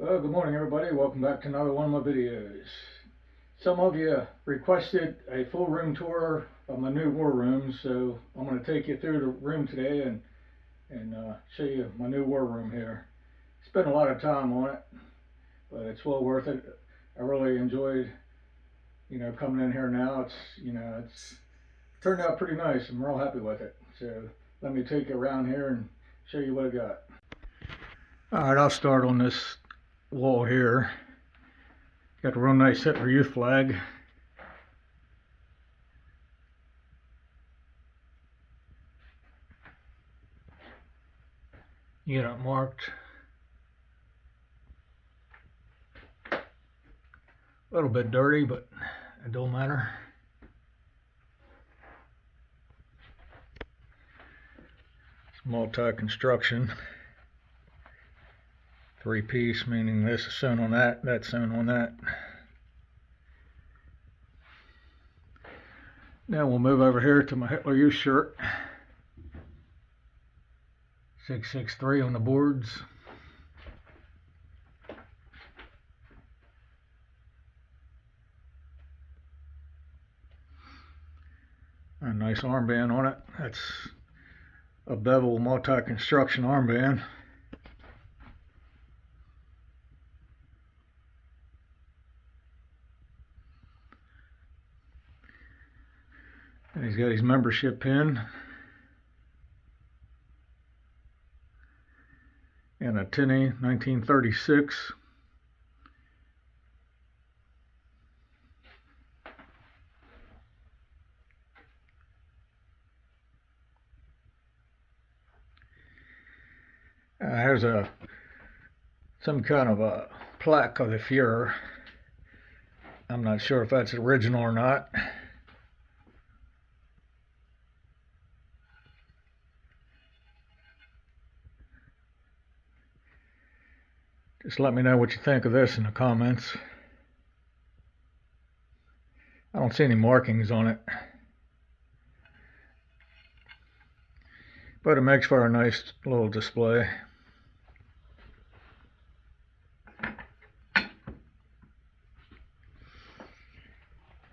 Well, good morning everybody. Welcome back to another one of my videos. Some of you requested a full room tour of my new war room, so I'm going to take you through the room today and show you my new war room here. Spent a lot of time on it, but it's well worth it. I really enjoyed, coming in here now. It's turned out pretty nice. I'm real happy with it. So let me take you around here and show you what I got. All right, I'll start on this wall here. Got a real nice Hitler Youth flag. Unit marked. A little bit dirty, but it don't matter. It's multi-construction. 3-piece, meaning this is sewn on that, that's sewn on that. Now we'll move over here to my Hitler Youth shirt. 663 on the boards. A nice armband on it. That's a bevel multi-construction armband. And he's got his membership pin and a tinny 1936. Here's some kind of a plaque of the Fuhrer. I'm not sure if that's original or not. Just let me know what you think of this in the comments. I don't see any markings on it, but it makes for a nice little display.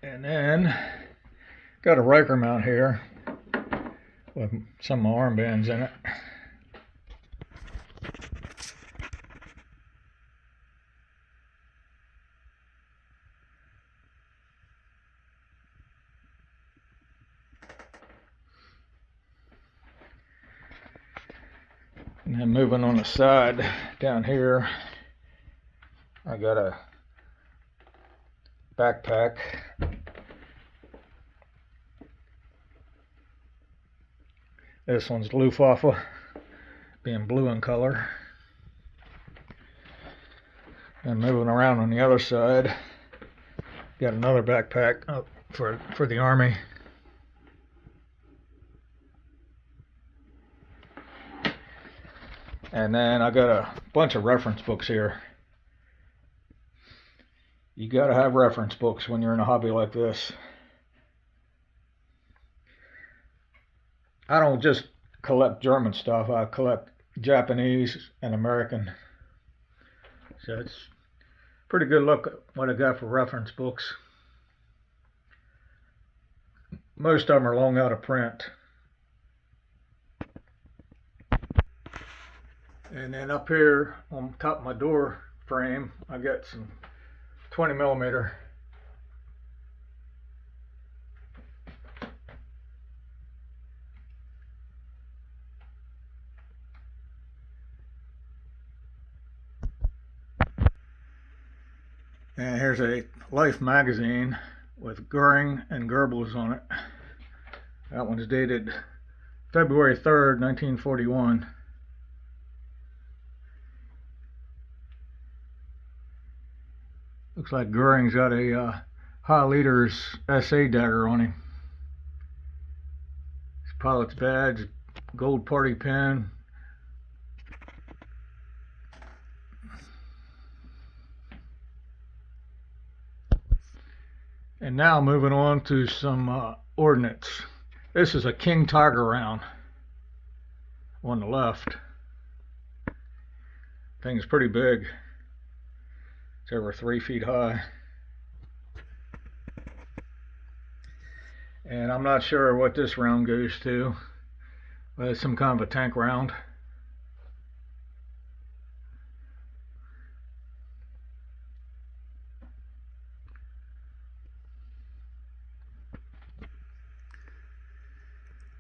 And then got a Riker mount here with some armbands in it. And then moving on the side down here, I got a backpack. This one's Luftwaffe, being blue in color. And moving around on the other side, got another backpack for the Army. And then I got a bunch of reference books here. You gotta have reference books when you're in a hobby like this. I don't just collect German stuff, I collect Japanese and American. So it's a pretty good look at what I got for reference books. Most of them are long out of print. And then up here on top of my door frame, I got some 20mm. And here's a Life magazine with Goering and Goebbels on it. That one's dated February 3rd, 1941. Looks like Goering's got a High Leader's SA Dagger on him. His pilot's badge, gold party pin. And now moving on to some Ordnance. This is a King Tiger round on the left. Thing's pretty big. It's over 3 feet high. And I'm not sure what this round goes to, but it's some kind of a tank round.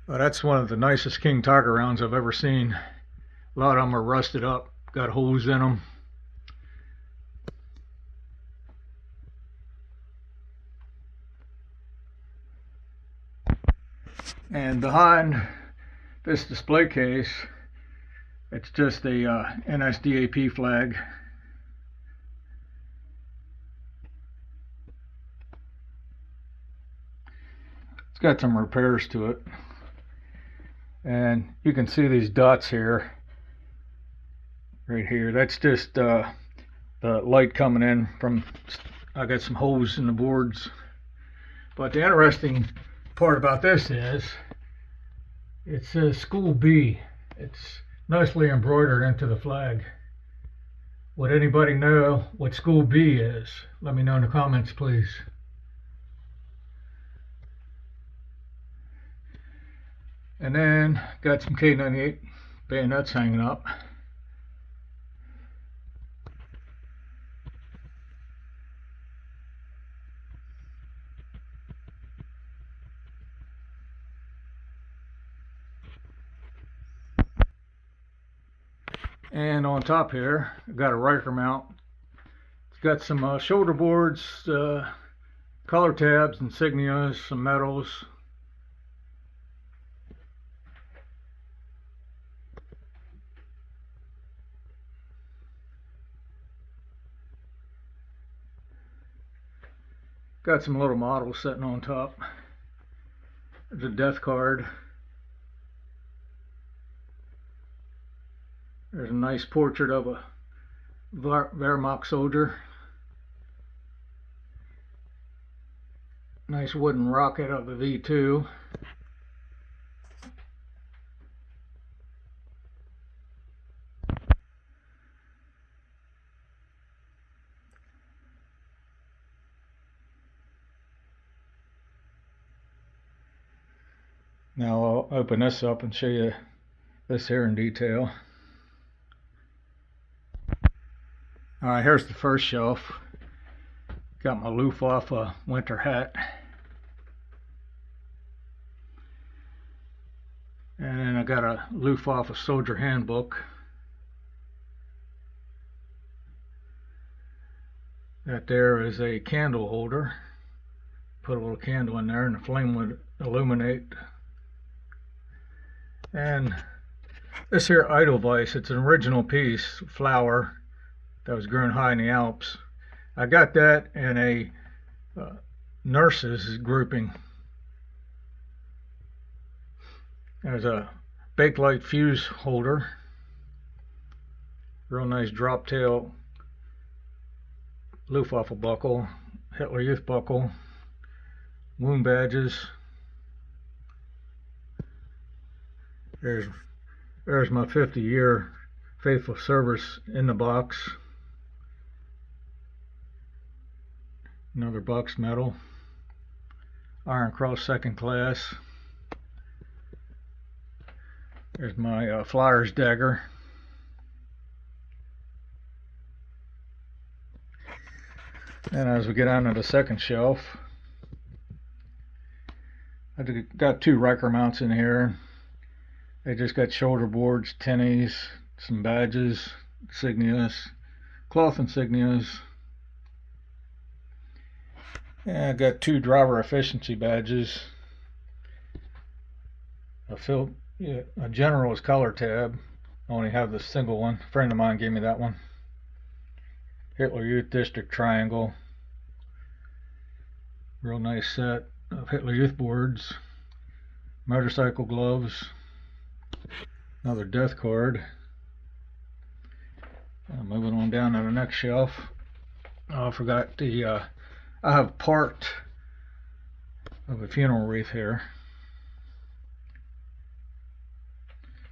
Well, that's one of the nicest King Tiger rounds I've ever seen. A lot of them are rusted up, got holes in them. And behind this display case, it's just a NSDAP flag. It's got some repairs to it. And you can see these dots here, right here. That's just the light coming in from, I got some holes in the boards. But the interesting part about this is, it says School B. It's nicely embroidered into the flag. Would anybody know what School B is? Let me know in the comments, please. And then got some K98 bayonets hanging up. And on top here, I've got a Riker mount. It's got some shoulder boards, collar tabs, insignias, some medals. Got some little models sitting on top. There's a death card. There's a nice portrait of a Wehrmacht soldier. Nice wooden rocket of the W2. Now I'll open this up and show you this here in detail. Alright, here's the first shelf. Got my Luftwaffe winter hat. And then I got a Luftwaffe soldier handbook. That there is a candle holder. Put a little candle in there and the flame would illuminate. And this here Edelweiss, it's an original piece, flower, that was grown high in the Alps. I got that in a nurses grouping. There's a Bakelite fuse holder. Real nice drop tail Luftwaffe buckle, Hitler Youth buckle, wound badges. There's my 50-year faithful service in the box. Another box medal. Iron Cross second class. There's my Flyers Dagger. And as we get on to the second shelf, I've got two Riker mounts in here. They just got shoulder boards, tinnies, some badges, insignias, cloth insignias. And I got two driver efficiency badges. A general's color tab. I only have the single one. A friend of mine gave me that one. Hitler Youth District Triangle. Real nice set of Hitler Youth boards. Motorcycle gloves. Another death card. Moving on down to the next shelf. Oh, I forgot I have part of a funeral wreath here.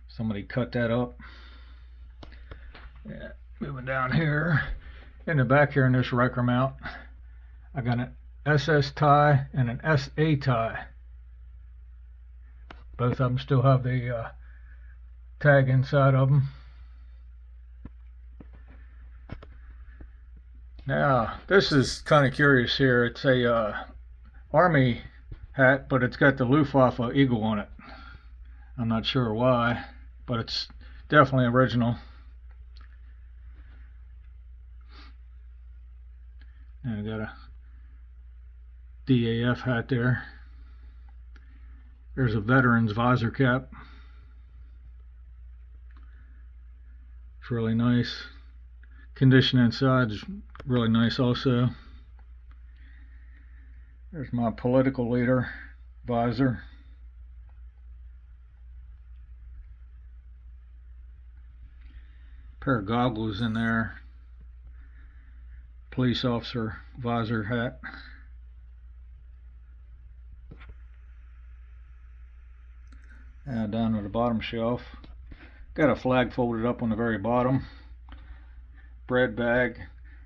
Somebody cut that up. Yeah, moving down here. In the back here in this wrecker mount, I got an SS tie and an SA tie. Both of them still have the tag inside of them. Now, this is kind of curious here. It's a Army hat, but it's got the Luftwaffe eagle on it. I'm not sure why, but it's definitely original. And I got a DAF hat there. There's a veteran's visor cap. It's really nice. Condition inside is really nice also. There's my political leader visor. Pair of goggles in there. Police officer visor hat. And down to the bottom shelf, got a flag folded up on the very bottom. Bread bag,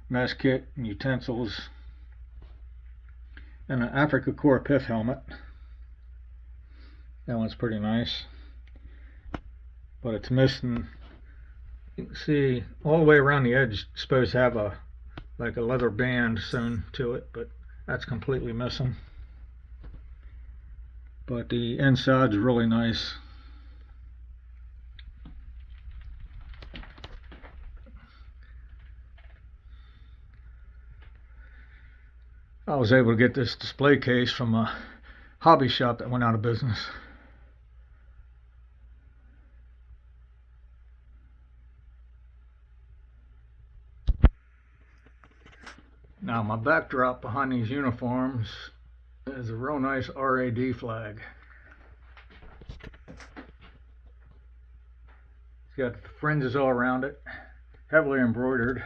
mess kit, and utensils, and an Africa Corps pith helmet. That one's pretty nice, but it's missing. You can see all the way around the edge. It's supposed to have a like a leather band sewn to it, but that's completely missing. But the inside's really nice. I was able to get this display case from a hobby shop that went out of business. Now my backdrop behind these uniforms is a real nice RAD flag. It's got fringes all around it, heavily embroidered.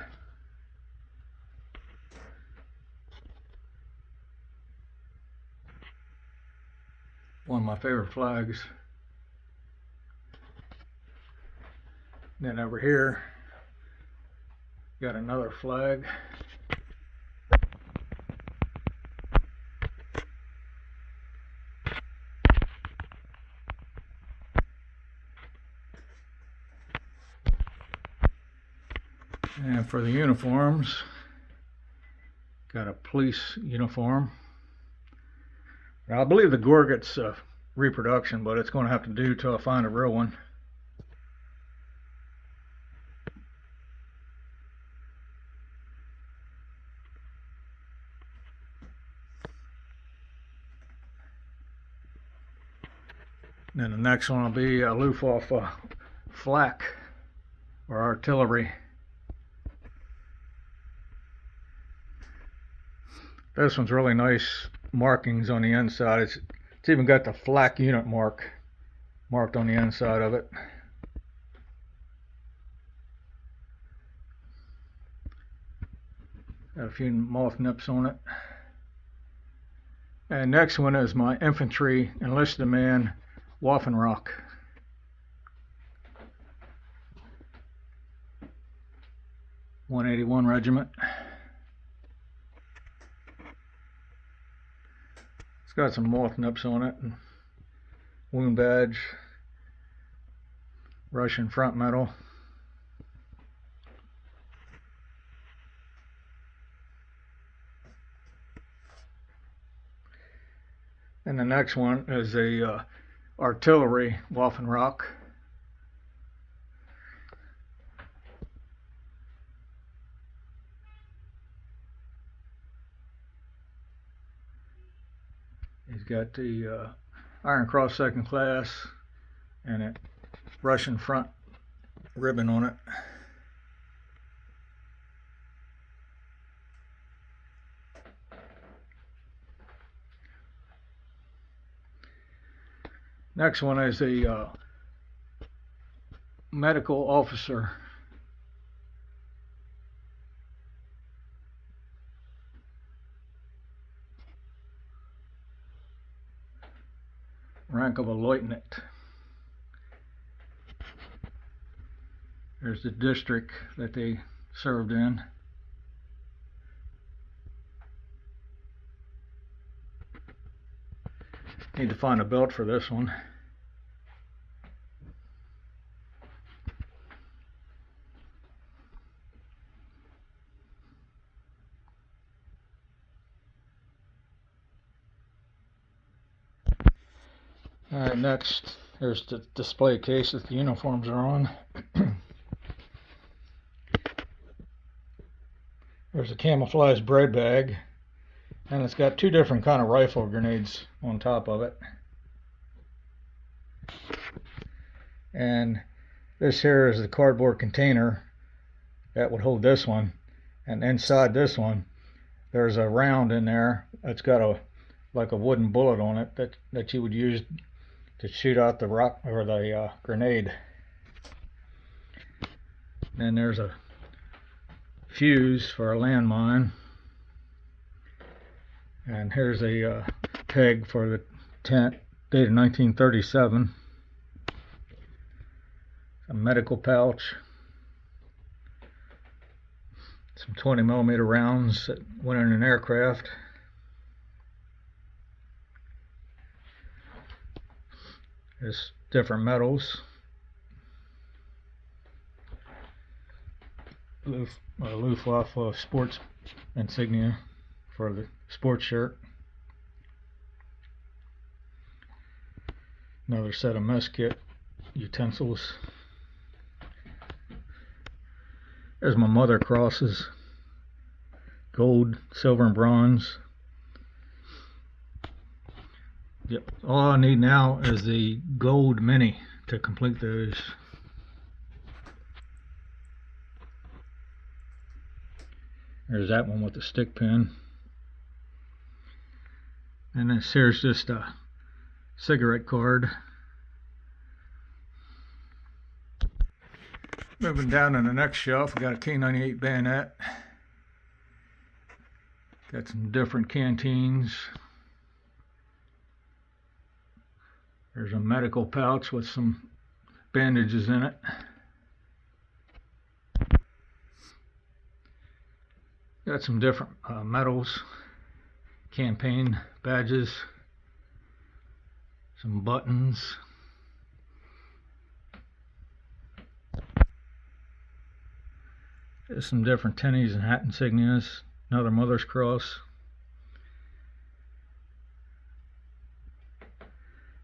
One of my favorite flags. Then over here, got another flag. And for the uniforms, got a police uniform. Now, I believe the Gorget's reproduction, but it's going to have to do till I find a real one. Then the next one will be a Luftwaffe flak or artillery. This one's really nice markings on the inside. It's even got the flak unit marked on the inside of it. Got a few moth nips on it. And next one is my infantry enlisted man Waffenrock. .181 Regiment. It's got some moth nips on it, and wound badge, Russian front medal. And the next one is a artillery Waffenrock. He's got the Iron Cross second class and a Russian front ribbon on it. Next one is a medical officer. Rank of a lieutenant. There's the district that they served in. Need to find a belt for this one. Alright, next, here's the display case that the uniforms are on. There's a camouflage bread bag, and it's got two different kind of rifle grenades on top of it. And this here is the cardboard container that would hold this one, and inside this one there's a round in there that's got a like a wooden bullet on it that you would use to shoot out the rock or the grenade. Then there's a fuse for a landmine, and here's a peg for the tent dated 1937. A medical pouch, some 20mm rounds that went in an aircraft. There's different metals. Luftwaffe sports insignia for the sports shirt. Another set of mess kit utensils. There's my mother crosses, gold, silver, and bronze. Yep. All I need now is the gold mini to complete those. There's that one with the stick pin. And this here's just a cigarette card. Moving down to the next shelf, we got a K98 bayonet. Got some different canteens. There's a medical pouch with some bandages in it. Got some different medals, campaign badges, some buttons. There's some different tennies and hat insignias. Another Mother's Cross.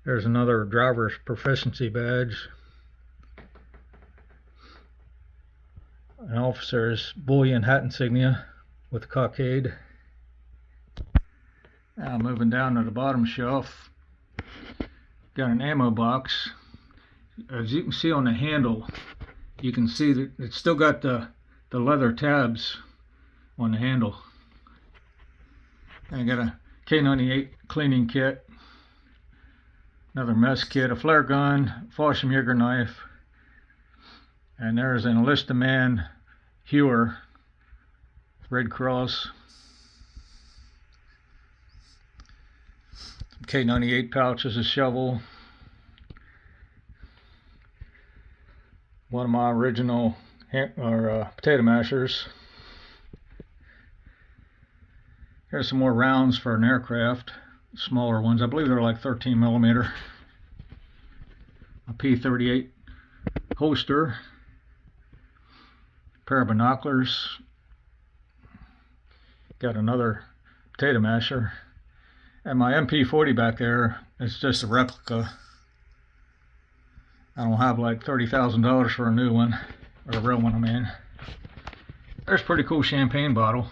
There's another driver's proficiency badge. An officer's buoy and hat insignia with a cockade. Now moving down to the bottom shelf, got an ammo box. As you can see on the handle, you can see that it's still got the leather tabs on the handle. I got a K98 cleaning kit, another mess kit, a flare gun, Fallschirmjäger knife, and there's an enlisted man Hewer, Red Cross, some K98 pouches, a shovel, one of my original potato mashers. Here's some more rounds for an aircraft, smaller ones. I believe they're like 13mm. A P38 holster, pair of binoculars. Got another potato masher, and my MP40 back there is just a replica. I don't have like $30,000 for a new one, or a real one, I mean. There's a pretty cool champagne bottle,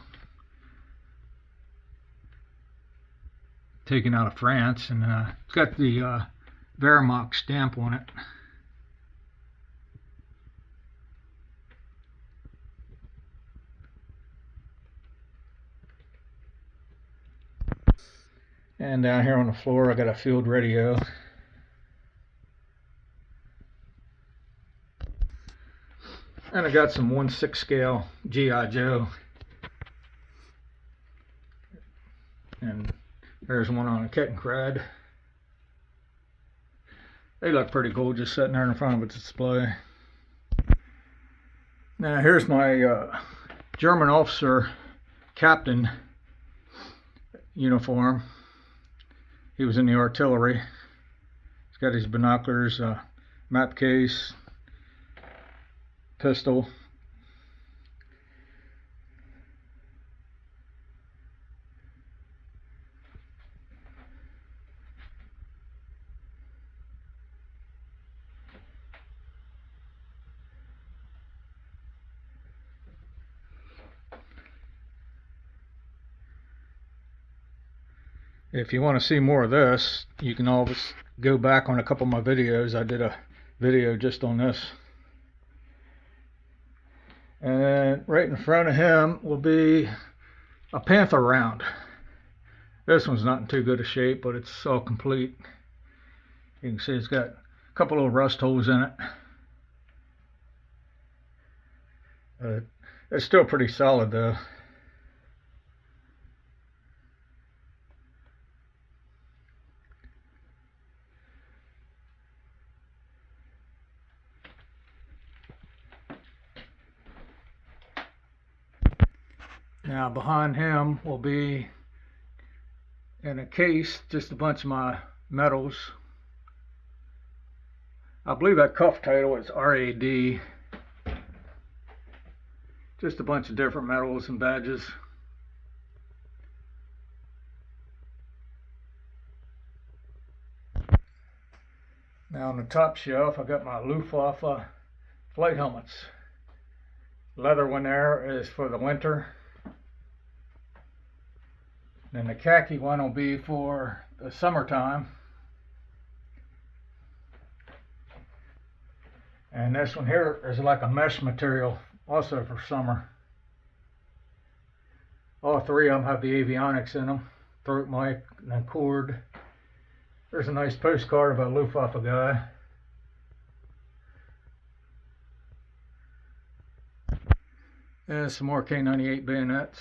taken out of France, and it's got the Wehrmacht stamp on it. And down here on the floor I got a field radio. And I got some 1/6 scale G.I. Joe. And there's one on a Kettenkrad. They look pretty cool just sitting there in front of a display. Now here's my German officer captain uniform. He was in the artillery. He's got his binoculars, map case, pistol. If you want to see more of this, you can always go back on a couple of my videos. I did a video just on this. And right in front of him will be a Panther round. This one's not in too good a shape, but it's all complete. You can see it's got a couple little rust holes in it. It's still pretty solid though. Now behind him will be, in a case, just a bunch of my medals. I believe that cuff title is RAD. Just a bunch of different medals and badges. Now on the top shelf I got my Luftwaffe flight helmets. Leather one there is for the winter. Then the khaki one will be for the summertime. And this one here is like a mesh material, also for summer. All three of them have the avionics in them. Throat mic and then cord. There's a nice postcard of a Luftwaffe guy. And some more K98 bayonets.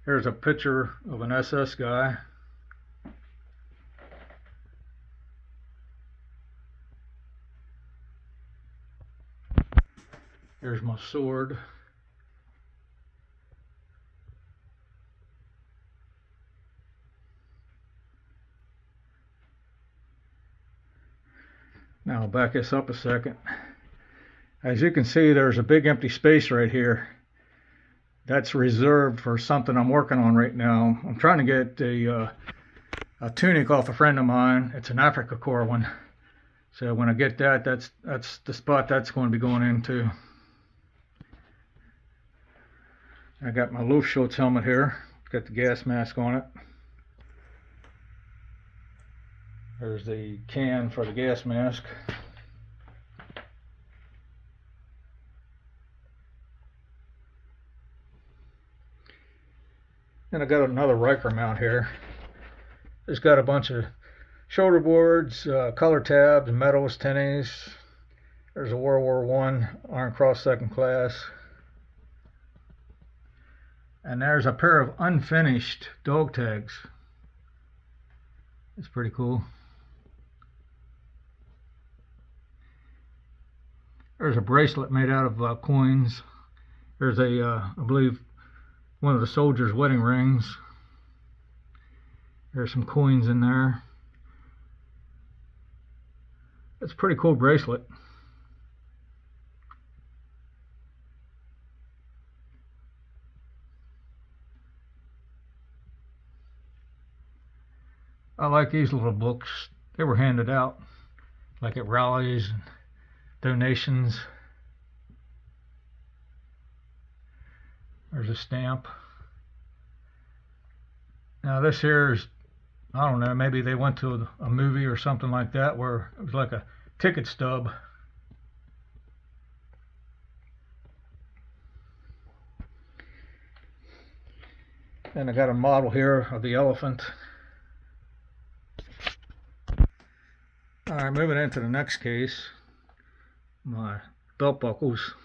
Here's a picture of an SS guy. Here's my sword. Now I'll back this up a second. As you can see, there's a big empty space right here. That's reserved for something I'm working on right now. I'm trying to get a tunic off a friend of mine. It's an Africa Corps one. So when I get that, that's the spot that's going to be going into. I got my Luftschutz helmet here. It's got the gas mask on it. There's the can for the gas mask. And I got another Riker mount here. It's got a bunch of shoulder boards, color tabs, medals, tennies. There's a World War I Iron Cross second class. And there's a pair of unfinished dog tags. It's pretty cool. There's a bracelet made out of coins. There's a, I believe, one of the soldiers' wedding rings. There's some coins in there. It's a pretty cool bracelet. I like these little books. They were handed out, like at rallies and donations. There's a stamp. Now this here is, I don't know, maybe they went to a movie or something like that where it was like a ticket stub. And I got a model here of the elephant. Alright, moving into the next case. My belt buckles.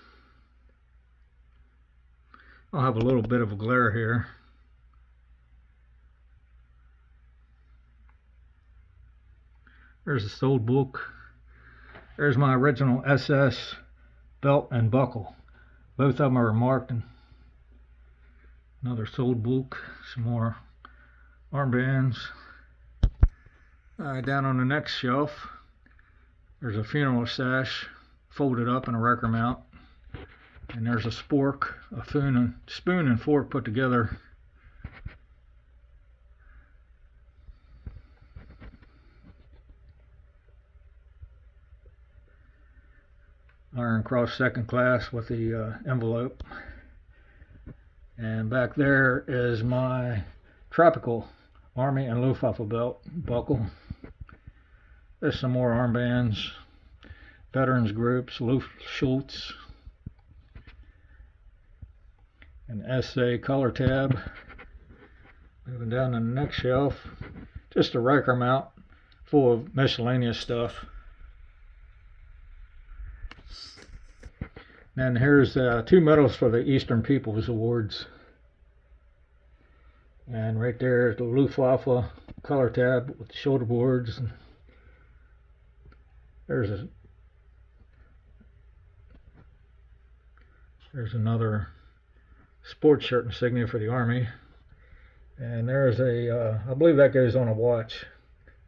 I'll have a little bit of a glare here. There's the sold book. There's my original SS belt and buckle. Both of them are marked. And Another sold book, some more armbands. Down on the next shelf, there's a funeral sash folded up in a wrecker mount. And there's a spork, a spoon and fork put together. Iron Cross second class with the envelope. And back there is my tropical Army and Luftwaffe belt buckle. There's some more armbands, veterans groups, Luftschultz, an SA color tab. Moving down to the next shelf, just a Riker mount full of miscellaneous stuff. And here's 2 medals for the Eastern People's Awards. And right there is the Luftwaffe color tab with the shoulder boards. There's another sports shirt insignia for the Army. And there's I believe that goes on a watch,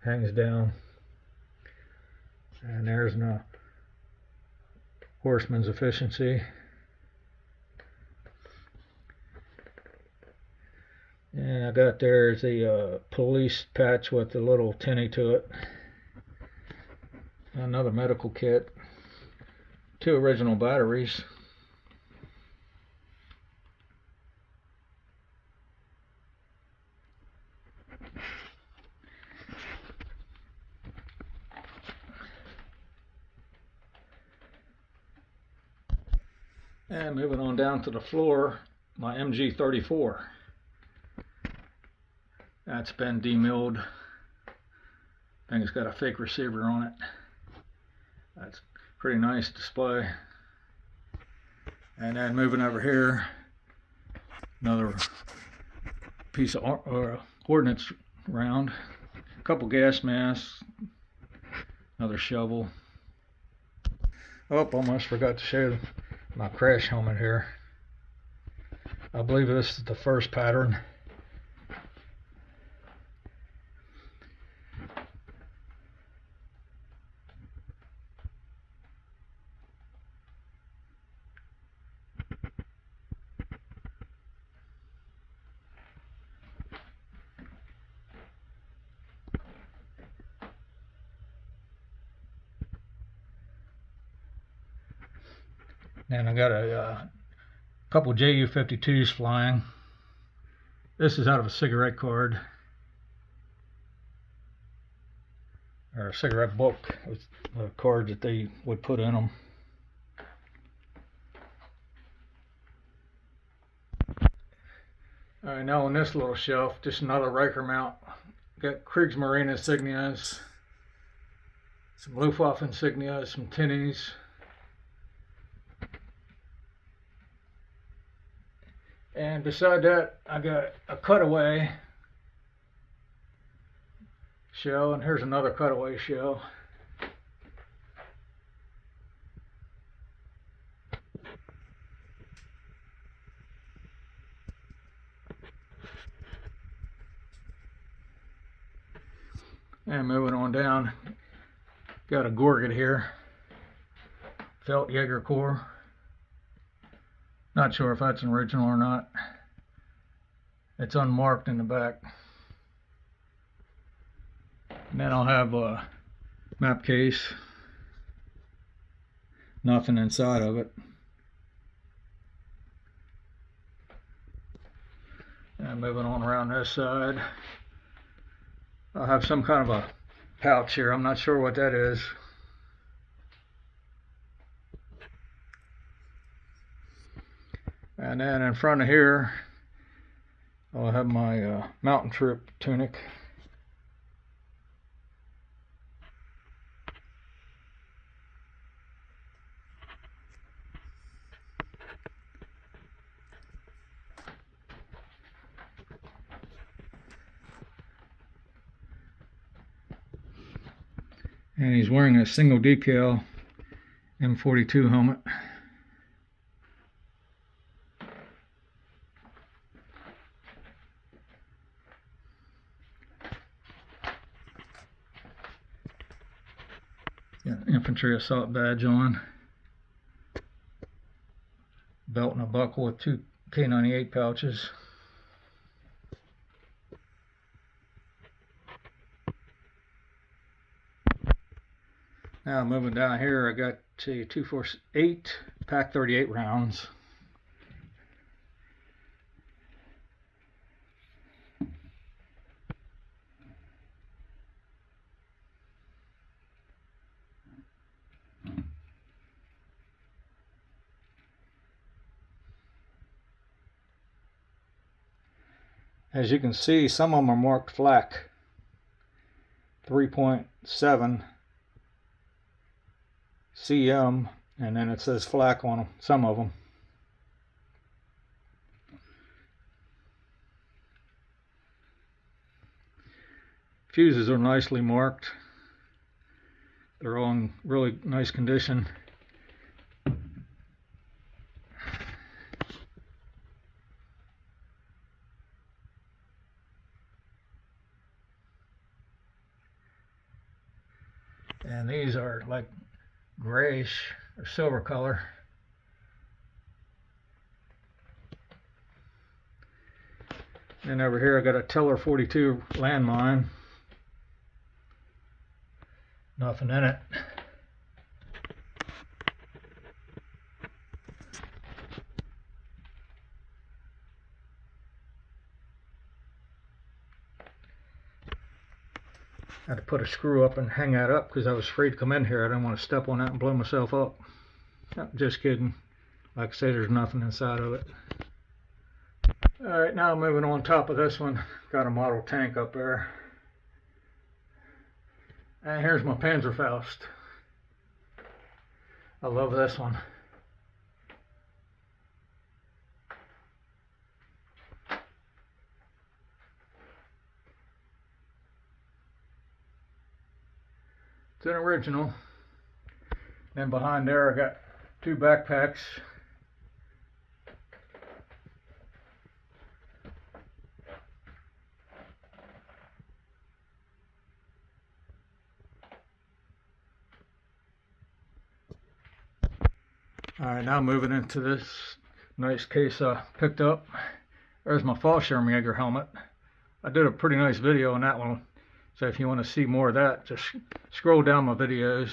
hangs down. And there's a Horseman's Efficiency. And I got there's a police patch with a little tinny to it. Another medical kit. 2 original batteries. And moving on down to the floor, my MG34. That's been demilled. I think it's got a fake receiver on it. That's pretty nice display. And then moving over here, another piece of ordnance round, a couple gas masks, another shovel. Oh, almost forgot to show my crash helmet here. I believe this is the first pattern. And I got a couple JU-52s flying. This is out of a cigarette card, or a cigarette book with the cards that they would put in them. Alright, now on this little shelf, just another Riker mount. Got Kriegsmarine insignias, some Luftwaffe insignias, some tinnies. And beside that, I got a cutaway shell, and here's another cutaway shell. And moving on down, got a Gorget here, Felt Jaeger core. Not sure if that's an original or not. It's unmarked in the back. And then I'll have a map case. Nothing inside of it. And moving on around this side, I'll have some kind of a pouch here. I'm not sure what that is. And then in front of here, I'll have my mountain troop tunic. And he's wearing a single decal M42 helmet. Got infantry assault badge on. Belt and a buckle with 2 K98 pouches. Now moving down here, I got a 248 pack 38 rounds. As you can see, some of them are marked flak 3.7 cm, and then it says flak on them, some of them. Fuses are nicely marked. They're all in really nice condition. And these are like grayish or silver color. And over here I got a Teller 42 landmine. Nothing in it. I had to put a screw up and hang that up because I was afraid to come in here. I didn't want to step on that and blow myself up. No, just kidding. Like I say, there's nothing inside of it. Alright, now moving on top of this one. Got a model tank up there. And here's my Panzerfaust. I love this one. It's an original. Then behind there I got 2 backpacks. Alright, now moving into this nice case I picked up. There's my Fallschirmjäger helmet. I did a pretty nice video on that one. So if you want to see more of that, just scroll down my videos.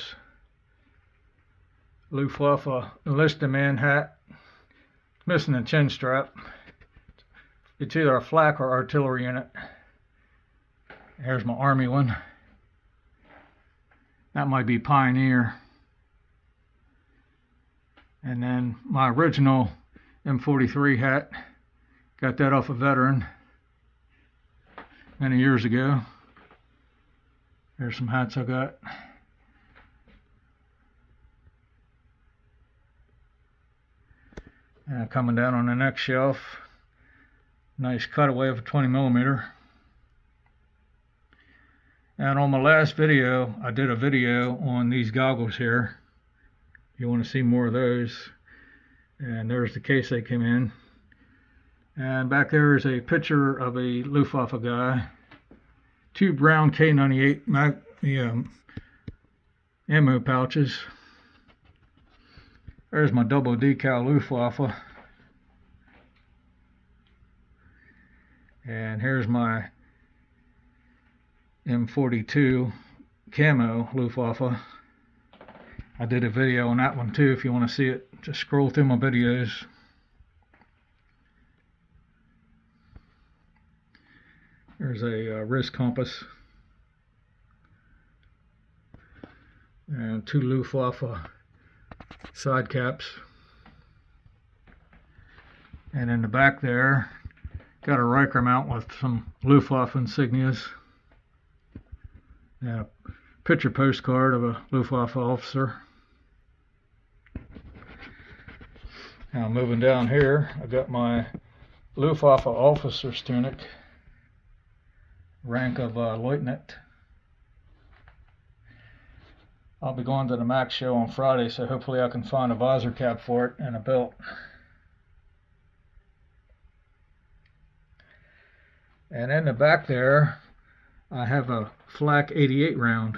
Luftwaffe enlisted man hat. Missing the chin strap. It's either a flak or artillery unit. Here's my army one. That might be Pioneer. And then my original M43 hat. Got that off a veteran many years ago. There's some hats I got. And coming down on the next shelf, nice cutaway of a 20mm. And on my last video, I did a video on these goggles here. If you want to see more of those. And there's the case they came in. And back there is a picture of a Luftwaffe guy. 2 brown K98 ammo pouches. There's my double decal Luftwaffe. And here's my M42 camo Luftwaffe. I did a video on that one too if you want to see it. Just scroll through my videos. There's a wrist compass. And 2 Luftwaffe side caps. And in the back there, got a Riker mount with some Luftwaffe insignias. And a picture postcard of a Luftwaffe officer. Now moving down here, I got my Luftwaffe officer's tunic. Rank of Lieutenant. I'll be going to the MAC show on Friday, so hopefully I can find a visor cap for it and a belt. And in the back there, I have a flak 88 round.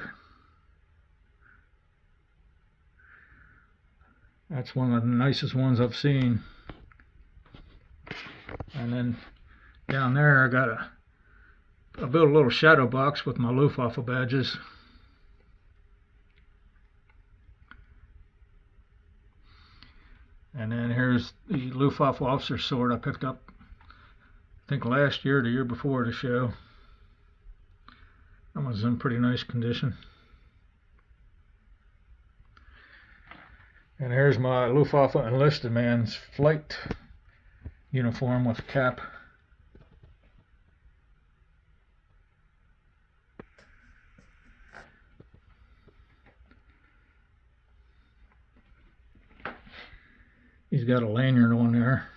That's one of the nicest ones I've seen. And then down there I got I built a little shadow box with my Luftwaffe badges. And then here's the Luftwaffe officer sword I picked up, I think last year or the year before the show. That one's in pretty nice condition. And here's my Luftwaffe enlisted man's flight uniform with a cap. He's got a lanyard on there.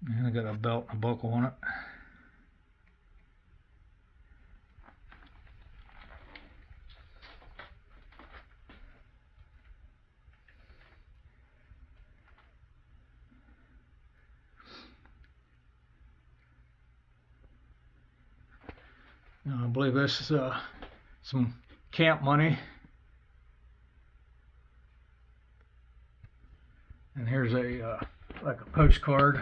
And I got a belt and a buckle on it. Now, I believe this is some camp money. And here's a like a postcard.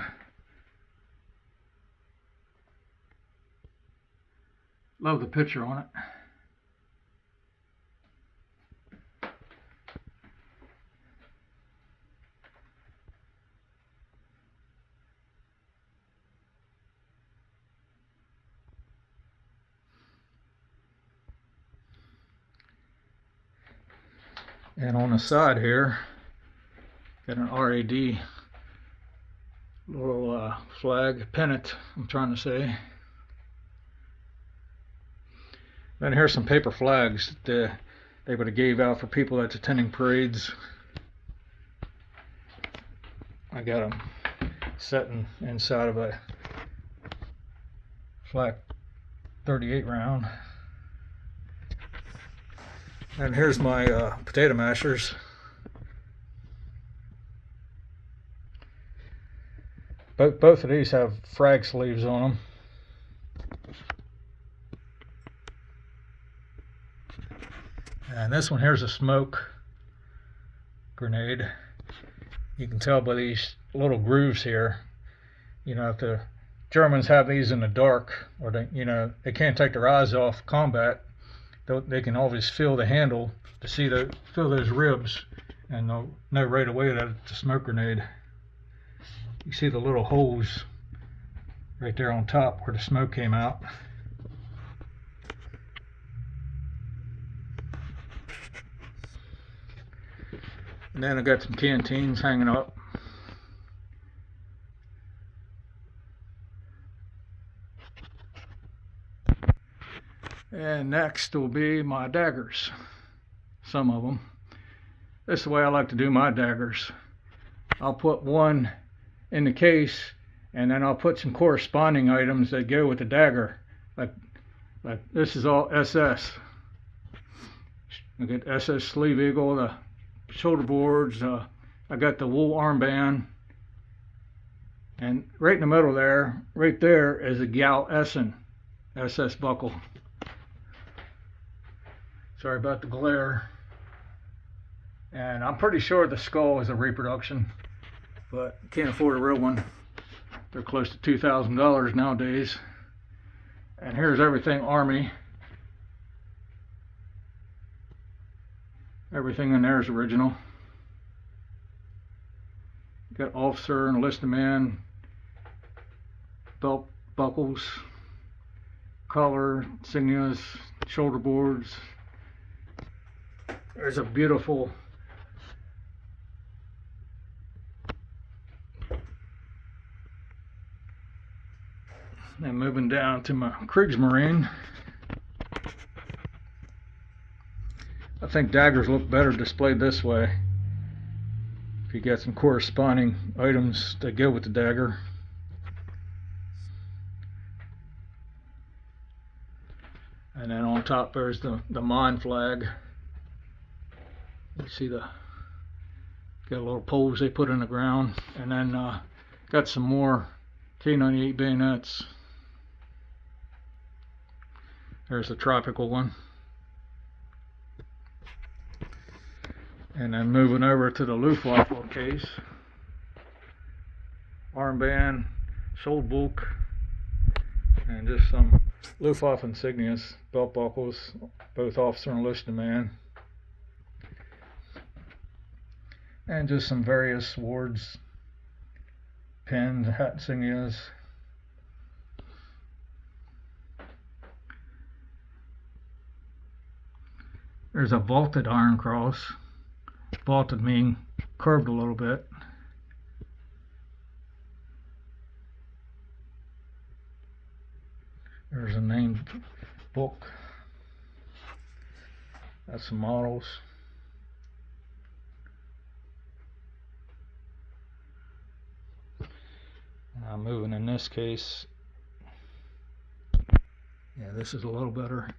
Love the picture on it. And on the side here, got an RAD little flag, pennant, I'm trying to say. Then here's some paper flags that they would have gave out for people that's attending parades. I got them sitting inside of a flak 38 round. And here's my potato mashers. Both of these have frag sleeves on them. And this one here's a smoke grenade. You can tell by these little grooves here. You know, if the Germans have these in the dark, or they can't take their eyes off combat, they can always feel the handle to feel those ribs, and they'll know right away that it's a smoke grenade. You see the little holes right there on top where the smoke came out. And then I got some canteens hanging up. And next will be my daggers, some of them. This is the way I like to do my daggers. I'll put one in the case, and then I'll put some corresponding items that go with the dagger. Like this is all SS. I get SS sleeve eagle, the shoulder boards. I got the wool armband, and right in the middle there, right there, is a Gal Essen SS buckle. Sorry about the glare. And I'm pretty sure the skull is a reproduction, but can't afford a real one. They're close to $2,000 nowadays. And here's everything Army. Everything in there is original. Got officer, enlisted man, belt buckles, collar, insignias, shoulder boards. There's a beautiful and moving down to my Kriegsmarine. I think daggers look better displayed this way. If you got some corresponding items that go with the dagger. And then on top there's the mine flag. You see the got little poles they put in the ground, and then got some more K98 bayonets. There's the tropical one. And then moving over to the Luftwaffe case. Armband, Shelved, and just some Luftwaffe insignias, belt buckles, both officer and enlisted man. And just some various swords, pins, hat insignias. There's a vaulted iron cross. Vaulted meaning curved a little bit. There's a name book. That's some models. I'm moving in this case. Yeah, this is a little better.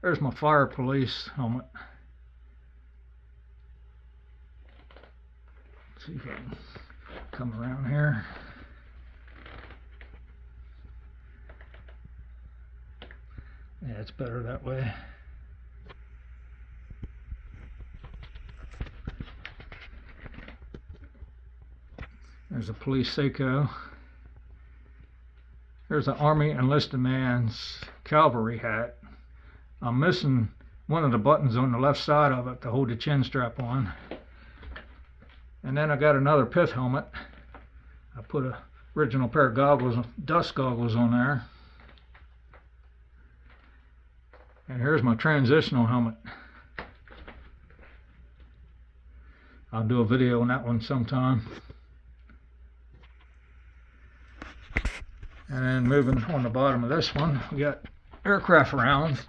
There's my fire police helmet. Let's see if I can come around here. Yeah, it's better that way. There's a police Seiko. There's an Army enlisted man's cavalry hat. I'm missing one of the buttons on the left side of it to hold the chin strap on. And then I got another pith helmet. I put a original pair of goggles, dust goggles on there. And here's my transitional helmet. I'll do a video on that one sometime. And then moving on the bottom of this one, we got aircraft rounds.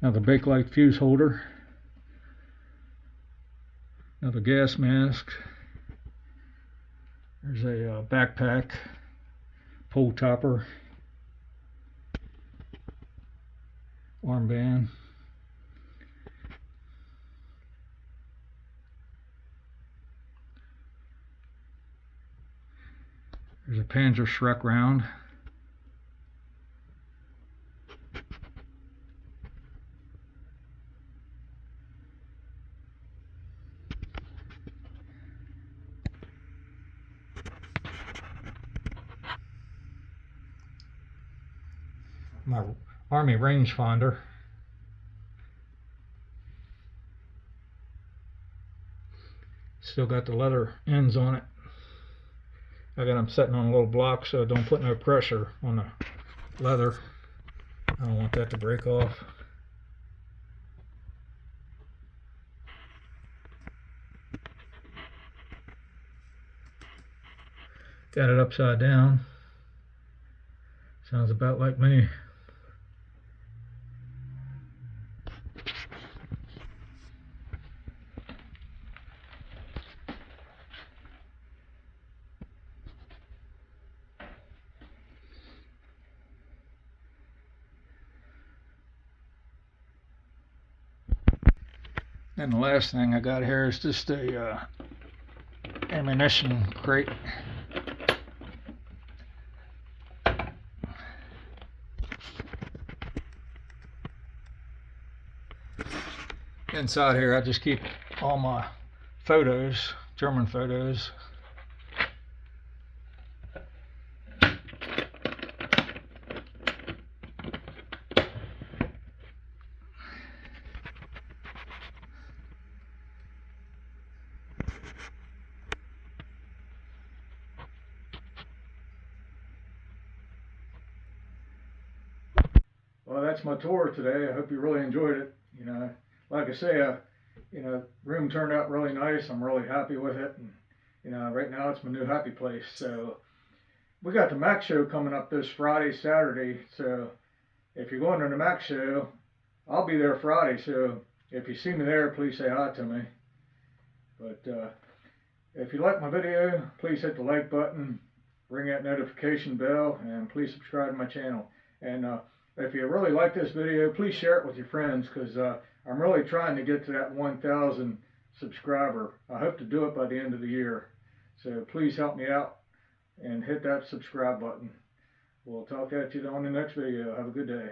Another Bakelite fuse holder. Another gas mask. There's a backpack, pole topper, armband. There's a Panzer Shrek round. My Army rangefinder. Still got the leather ends on it. I got them sitting on a little block so it don't put no pressure on the leather. I don't want that to break off. Got it upside down. Sounds about like me. And the last thing I got here is just a ammunition crate. Inside here I just keep all my photos, German photos. Well, that's my tour today. I hope you really enjoyed it. You know, like I say, you know, room turned out really nice. I'm really happy with it, and you know, right now it's my new happy place. So we got the Mac show coming up this Friday, Saturday. So if you're going to the Mac show, I'll be there Friday. So if you see me there, please say hi to me. But if you like my video, please hit the like button, ring that notification bell, and please subscribe to my channel. And if you really like this video, please share it with your friends, because I'm really trying to get to that 1,000 subscriber. I hope to do it by the end of the year. So please help me out and hit that subscribe button. We'll talk at you on the next video. Have a good day.